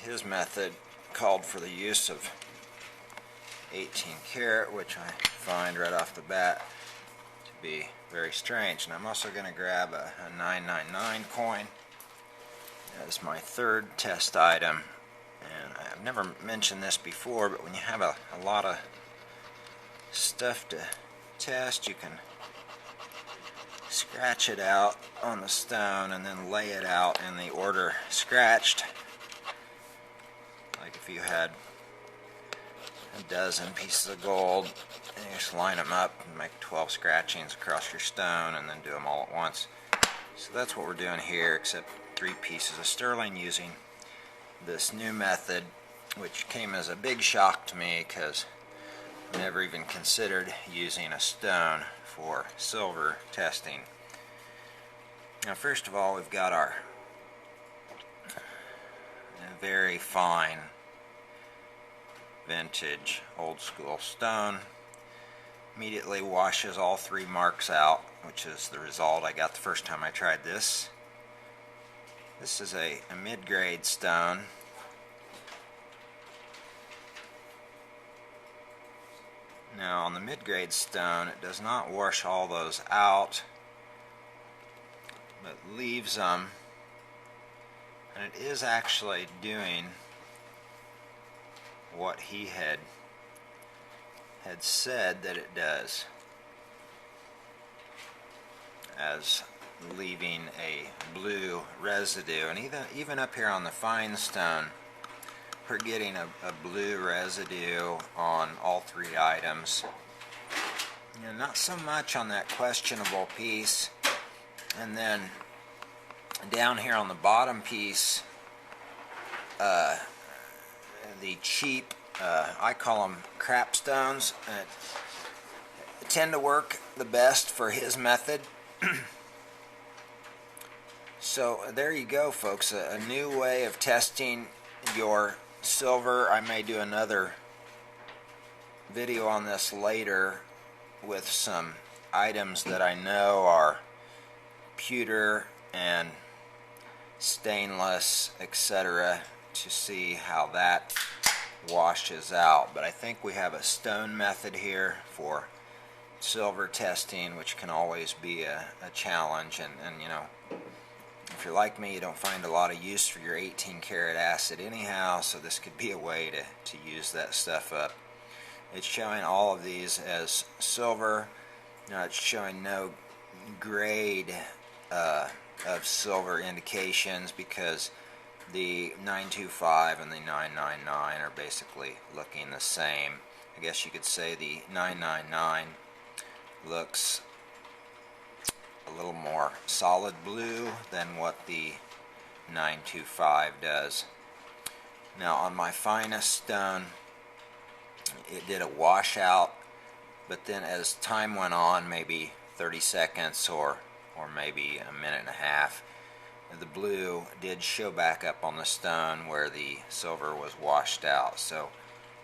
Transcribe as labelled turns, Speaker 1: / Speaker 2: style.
Speaker 1: his method called for the use of 18 karat, which I find right off the bat to be very strange. And I'm also going to grab a 999 coin as my third test item. And I've never mentioned this before, but when you have a lot of stuff to test, you can scratch it out on the stone and then lay it out in the order scratched. Like if you had a dozen pieces of gold, and you just line them up and make 12 scratchings across your stone and then do them all at once. So that's what we're doing here, except 3 pieces of sterling using this new method, which came as a big shock to me because I never even considered using a stone for silver testing. Now, first of all, we've got our very fine vintage old school stone. Immediately washes all 3 marks out, which is the result I got the first time I tried this. This is a mid-grade stone. Now on the mid-grade stone, it does not wash all those out, but leaves them, and it is actually doing what he had said that it does, as leaving a blue residue. And even up here on the fine stone, we're getting a blue residue on all 3 items. Not so much on that questionable piece, and then down here on the bottom piece, the cheap, I call them crap stones, tend to work the best for his method. So there you go, folks, a new way of testing your silver. I may do another video on this later with some items that I know are pewter and stainless, etc., to see how that washes out. But I think we have a stone method here for silver testing, which can always be a challenge. And you know, if you're like me, you don't find a lot of use for your 18 karat acid anyhow, so this could be a way to use that stuff up. It's showing all of these as silver. Now it's showing no grade of silver indications because the 925 and the 999 are basically looking the same. I guess you could say the 999 looks a little more solid blue than what the 925 does. Now on my finest stone, it did a washout, but then as time went on, maybe 30 seconds or maybe a minute and a half, the blue did show back up on the stone where the silver was washed out. So